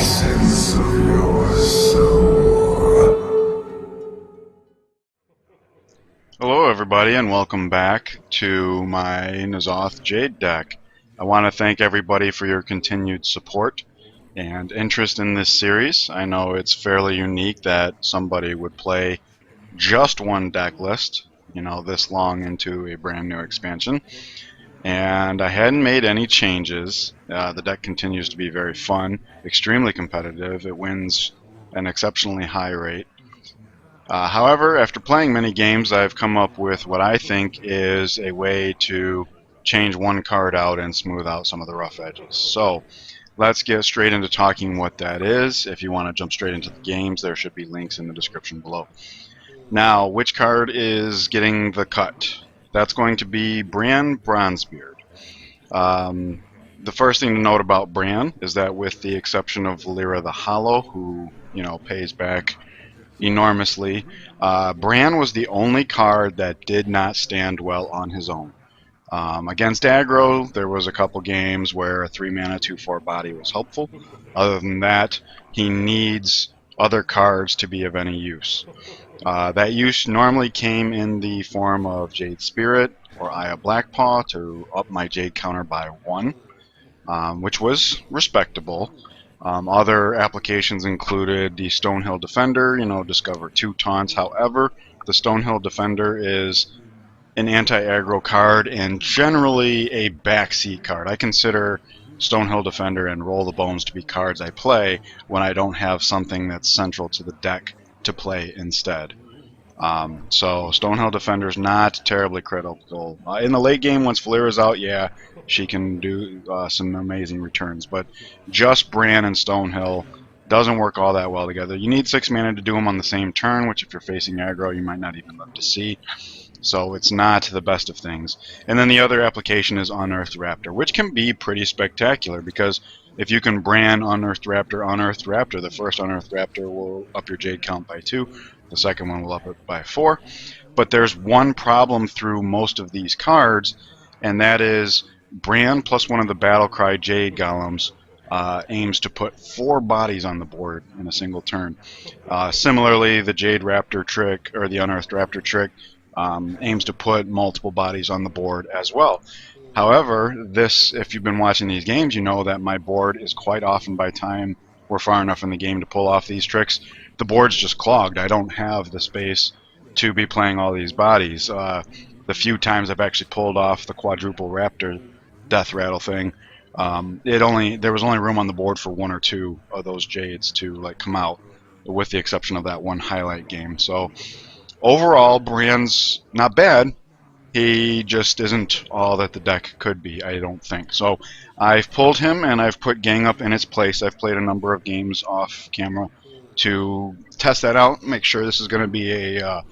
essence of your soul. Hello everybody and welcome back to my N'Zoth Jade deck. I want to thank everybody for your continued support and interest in this series. I know it's fairly unique that somebody would play just one deck list, this long into a brand new expansion. And I hadn't made any changes. The deck continues to be very fun, extremely competitive. It wins an exceptionally high rate. However, after playing many games, I've come up with what I think is a way to change one card out and smooth out some of the rough edges. So let's get straight into talking what that is. If you want to jump straight into the games, there should be links in the description below. Now, which card is getting the cut? That's going to be Bran Bronzebeard. The first thing to note about Bran is that with the exception of Lyra the Hollow, who pays back enormously, Bran was the only card that did not stand well on his own. Against aggro, there was a couple games where a 3-mana 2/4 body was helpful. Other than that, he needs other cards to be of any use. That use normally came in the form of Jade Spirit or Eye of Blackpaw to up my Jade counter by 1, which was respectable. Other applications included the Stonehill Defender, discover 2 taunts. However, the Stonehill Defender is an anti-aggro card and generally a backseat card. I consider Stonehill Defender and Roll the Bones to be cards I play when I don't have something that's central to the deck to play instead. So Stonehill Defender is not terribly critical. In the late game, once Valeera's out, yeah, she can do some amazing returns. But just Bran and Stonehill doesn't work all that well together. You need 6 mana to do them on the same turn, which if you're facing aggro, you might not even live to see. So it's not the best of things. And then the other application is Unearthed Raptor, which can be pretty spectacular because if you can Bran Unearthed Raptor, the first Unearthed Raptor will up your Jade count by 2. The second one will up it by 4. But there's one problem through most of these cards, and that is Bran plus one of the Battlecry Jade Golems aims to put 4 bodies on the board in a single turn. Similarly, the Jade Raptor trick, or the Unearthed Raptor trick, aims to put multiple bodies on the board as well. However, if you've been watching these games, you know that my board is quite often, by time we're far enough in the game to pull off these tricks, the board's just clogged. I don't have the space to be playing all these bodies. The few times I've actually pulled off the quadruple Raptor death rattle thing, there was only room on the board for 1 or 2 of those Jades to come out, with the exception of that one highlight game. So overall, Bran's not bad. He just isn't all that the deck could be, I don't think. So I've pulled him and I've put Gang Up in its place. I've played a number of games off camera to test that out, make sure this is going to be a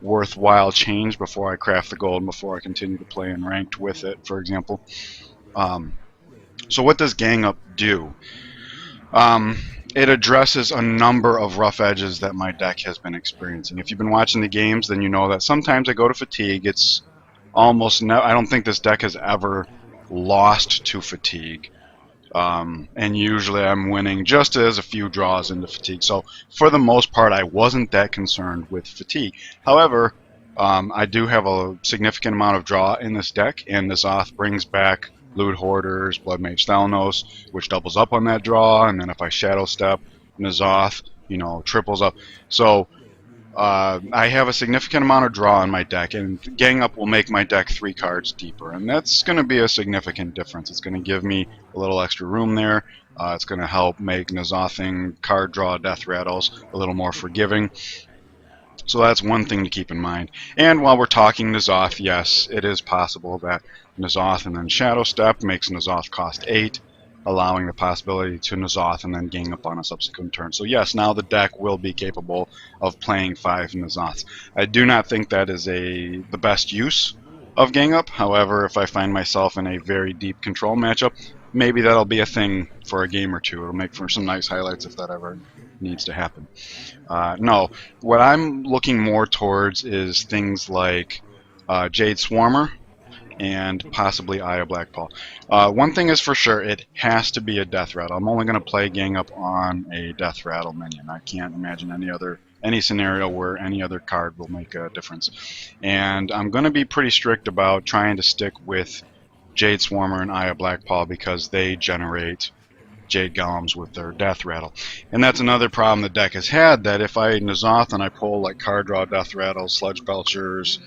worthwhile change before I craft the gold, before I continue to play in ranked with it, for example. So what does Gang Up do? It addresses a number of rough edges that my deck has been experiencing. If you've been watching the games, then you know that sometimes I go to fatigue. It's almost I don't think this deck has ever lost to fatigue. And usually I'm winning just as a few draws into fatigue. So for the most part, I wasn't that concerned with fatigue. However, I do have a significant amount of draw in this deck, and N'Zoth brings back Loot Hoarders, Bloodmage Thalnos, which doubles up on that draw, and then if I Shadowstep, N'Zoth, triples up. So I have a significant amount of draw in my deck, and Gang Up will make my deck 3 cards deeper, and that's going to be a significant difference. It's going to give me a little extra room there. It's going to help make N'Zothing card draw death rattles a little more forgiving. So that's one thing to keep in mind. And while we're talking N'Zoth, yes, it is possible that N'Zoth and then Shadowstep makes N'Zoth cost 8, allowing the possibility to N'Zoth and then Gang Up on a subsequent turn. So yes, now the deck will be capable of playing 5 N'Zoths. I do not think that is the best use of Gang Up. However, if I find myself in a very deep control matchup, maybe that'll be a thing for a game or two. It'll make for some nice highlights if that ever needs to happen. No, what I'm looking more towards is things like Jade Swarmer and possibly Eye of Black Paw. One thing is for sure, it has to be a Death Rattle. I'm only going to play Gang Up on a Death Rattle minion. I can't imagine any scenario where any other card will make a difference. And I'm going to be pretty strict about trying to stick with Jade Swarmer and Eye of Black Paw because they generate Jade Golems with their Death Rattle. And that's another problem the deck has had, that if I N'Zoth and I pull like card draw Death Rattle, Sludge Belchers,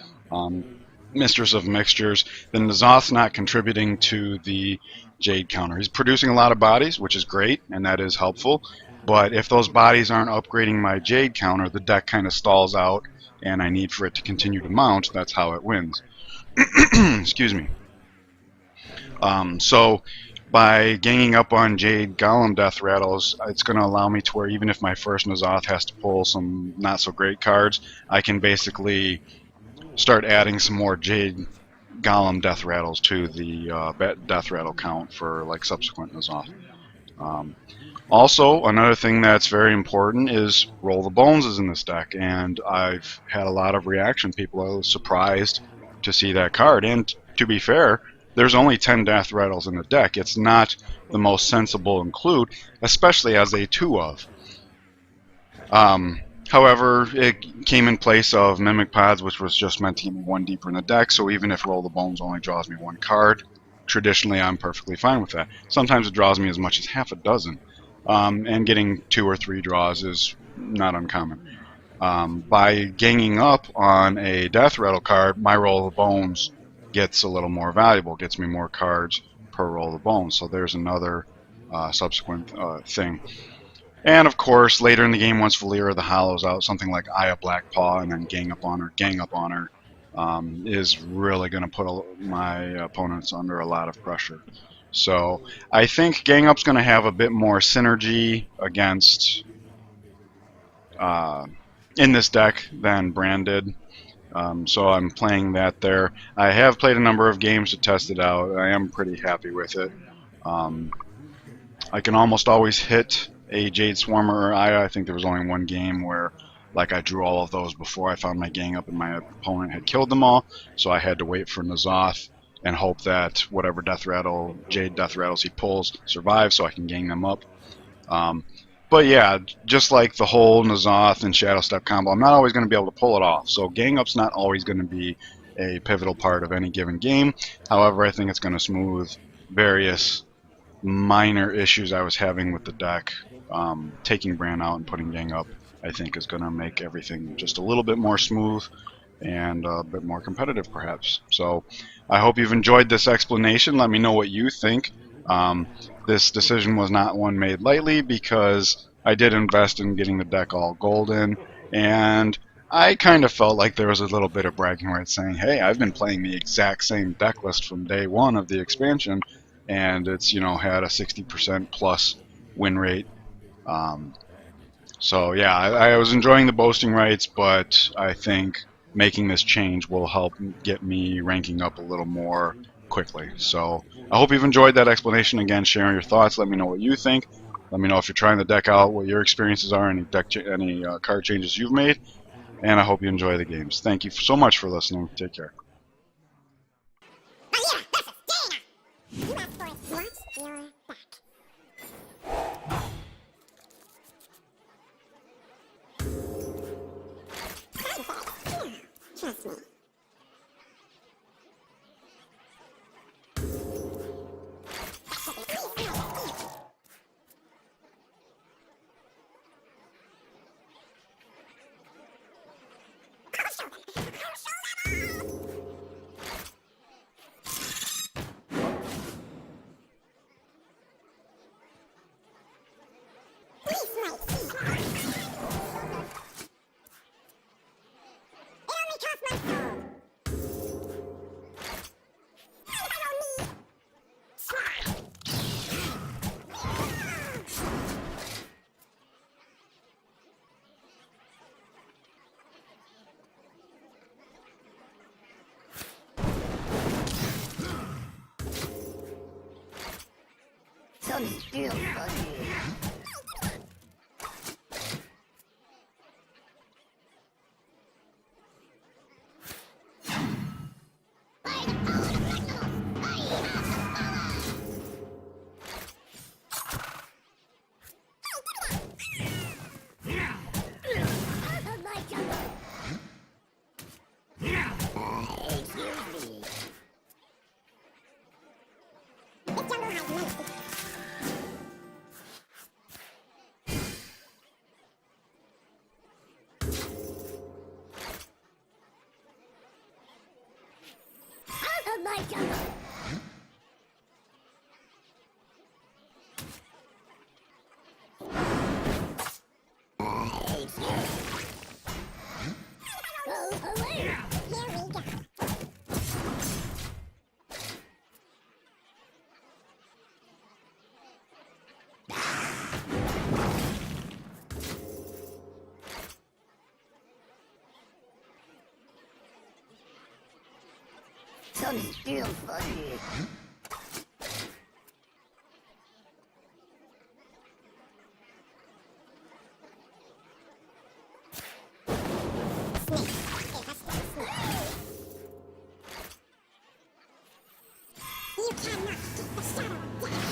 Mistress of Mixtures, then N'Zoth's not contributing to the Jade counter. He's producing a lot of bodies, which is great, and that is helpful. But if those bodies aren't upgrading my Jade counter, the deck kind of stalls out, and I need for it to continue to mount. That's how it wins. Excuse me. So by ganging up on Jade Golem Death Rattles, it's going to allow me to where even if my first N'Zoth has to pull some not so great cards, I can basically start adding some more Jade Golem Death Rattles to the Death Rattle count for like subsequent N'Zoth. Also, another thing that's very important is Roll the Bones is in this deck, and I've had a lot of reaction. People are surprised to see that card, and to be fair, there's only 10 Death Rattles in the deck. It's not the most sensible include, especially as a 2 of. However, it came in place of Mimic Pods, which was just meant to get me 1 deeper in the deck, so even if Roll the Bones only draws me 1 card, traditionally I'm perfectly fine with that. Sometimes it draws me as much as half a dozen, and getting 2 or 3 draws is not uncommon. By ganging up on a Death Rattle card, my Roll the Bones gets a little more valuable, gets me more cards per Roll the Bones, so there's another subsequent thing. And of course, later in the game, once Valeera the Hollow's out, something like Eye of Black Paw and then Gang Up on her, is really going to put my opponents under a lot of pressure. So I think Gang Up's going to have a bit more synergy against in this deck than Brand did. So I'm playing that there. I have played a number of games to test it out. I am pretty happy with it. I can almost always hit a Jade Swarmer or Aya. I think there was only 1 game where like I drew all of those before I found my gang up and my opponent had killed them all, so I had to wait for N'Zoth and hope that whatever Jade Death Rattles he pulls survive so I can gang them up. But yeah, just like the whole N'Zoth and Shadowstep combo, I'm not always going to be able to pull it off, so gang up's not always going to be a pivotal part of any given game. However, I think it's going to smooth various minor issues I was having with the deck. Taking Bran out and putting gang up, I think, is going to make everything just a little bit more smooth and a bit more competitive, perhaps. So I hope you've enjoyed this explanation. Let me know what you think. This decision was not one made lightly because I did invest in getting the deck all golden, and I kind of felt like there was a little bit of bragging rights saying, hey, I've been playing the exact same deck list from day 1 of the expansion, and it's, had a 60% plus win rate. So yeah, I was enjoying the boasting rights, but I think making this change will help get me ranking up a little more quickly. So I hope you've enjoyed that explanation. Again, sharing your thoughts. Let me know what you think. Let me know if you're trying the deck out, what your experiences are, any card changes you've made, and I hope you enjoy the games. Thank you so much for listening. Take care. Trust me. Still funny. Some still funny. You cannot keep the shadow down.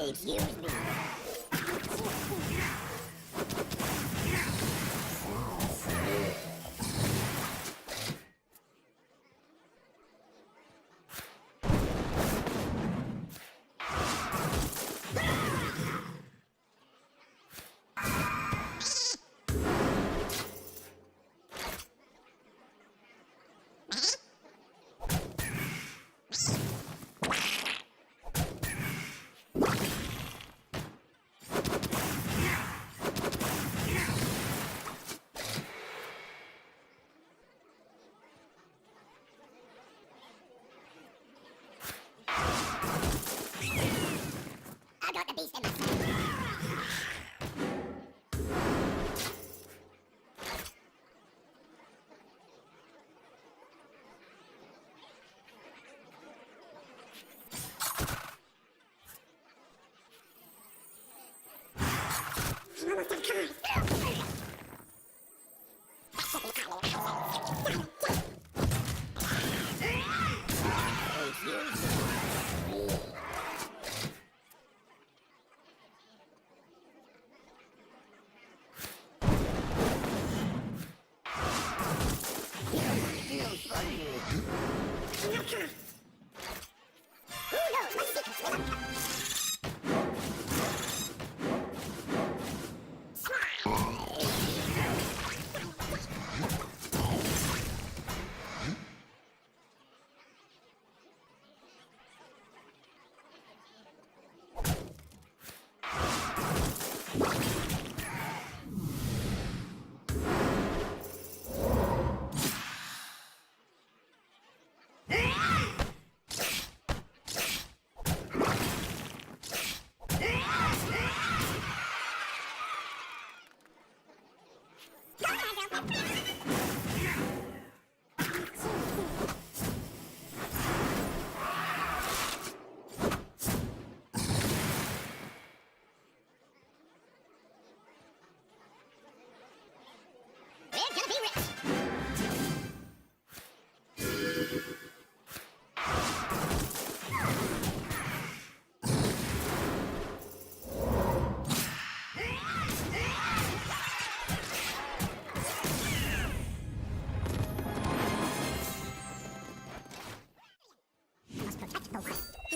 Excuse me. I got the beast in my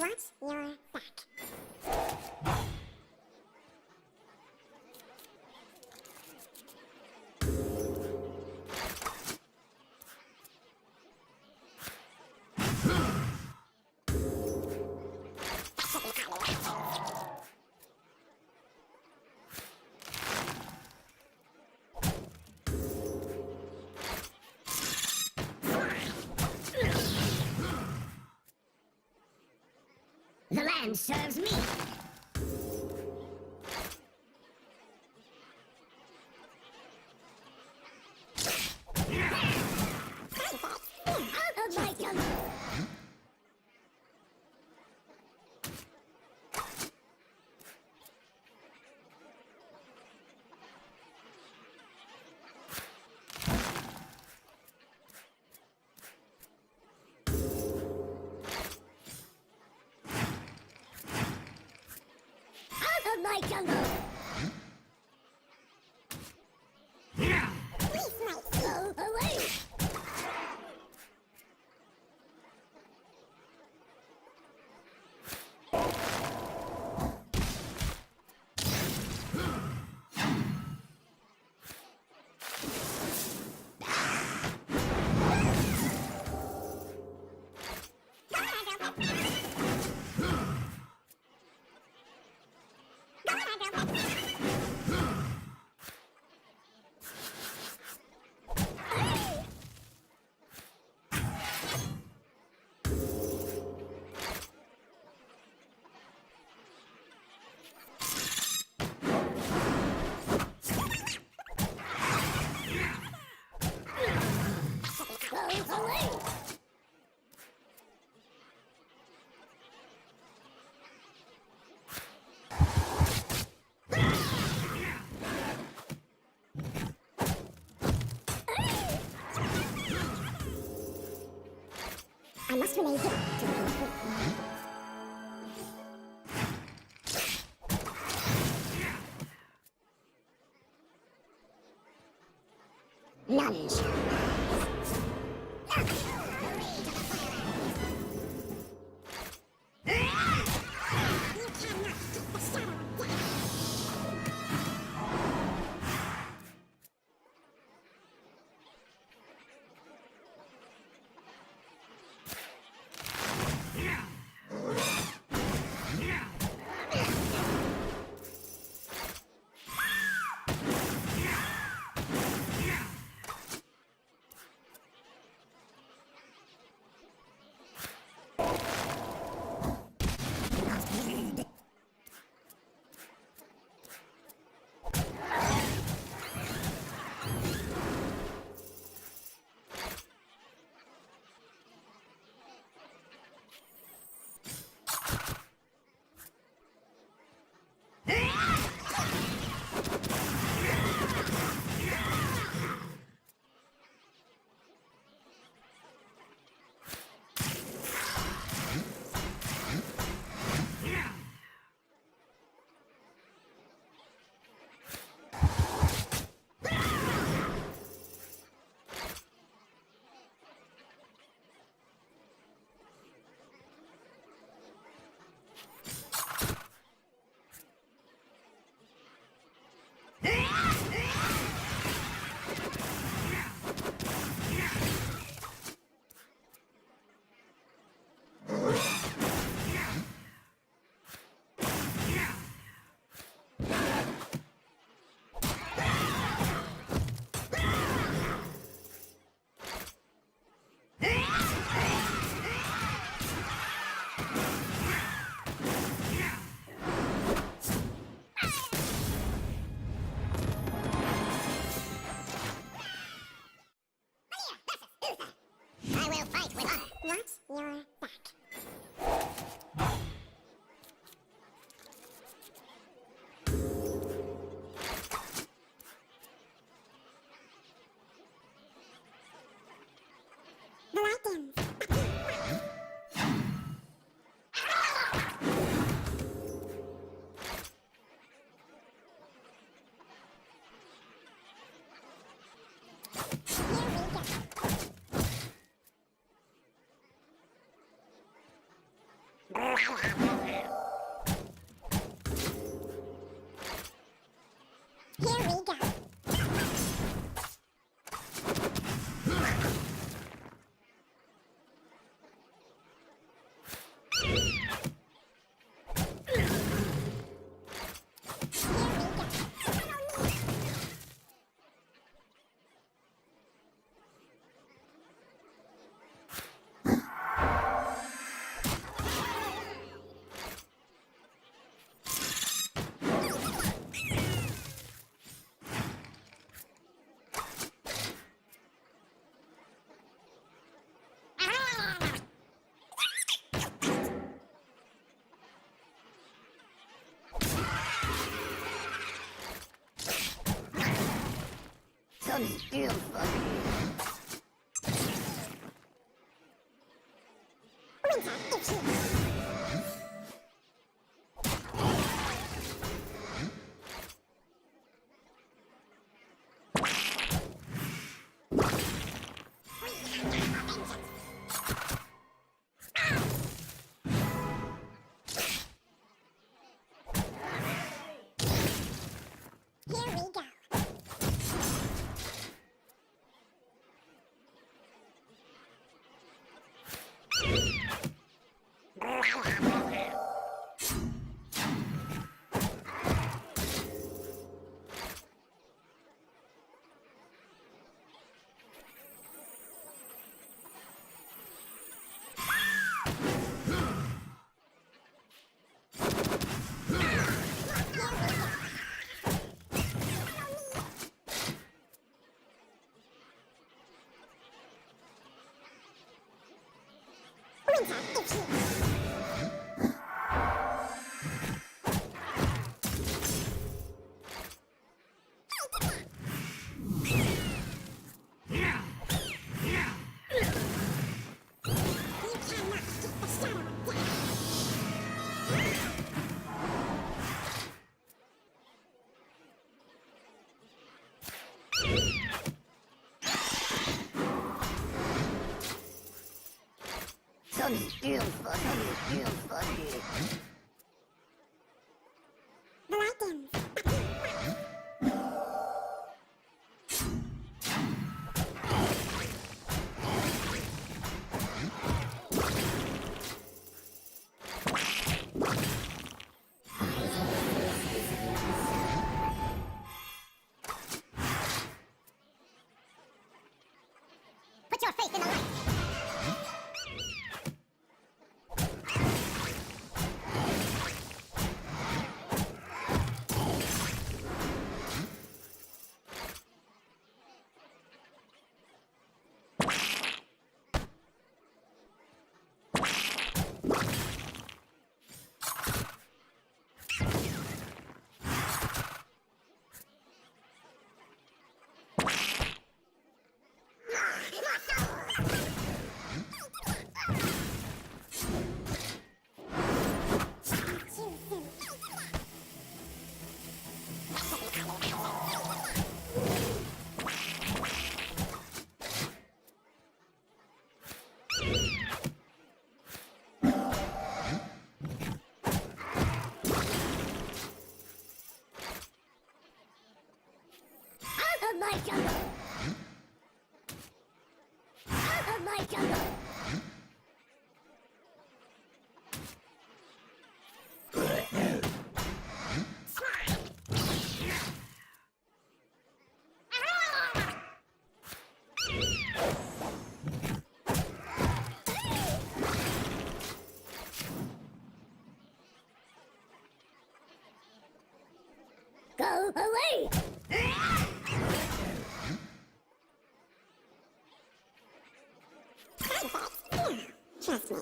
Watch your back. The land serves me. Out of my jungle. Out of my jungle. Go away. Go away. I must remain hidden to the group. None shall You cannot keep the shadow down. I will fight with honor. Watch your back. The light dims. Here we go. Here we go. Sun's beautiful. Winter is here. Here we go. Winter is here. You cannot keep the shadow down. Sun's beautiful. Sun's beautiful. Blackened. Put your faith in the light. Out of my jungle! Out of my jungle! Go away! Trust me.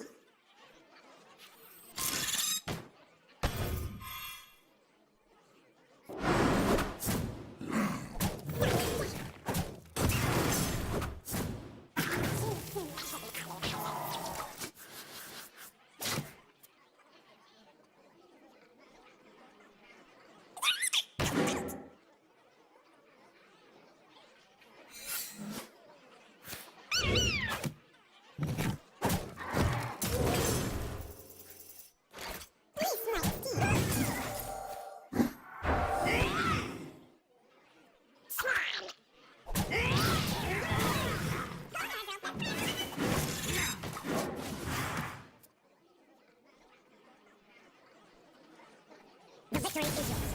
Victory is yours.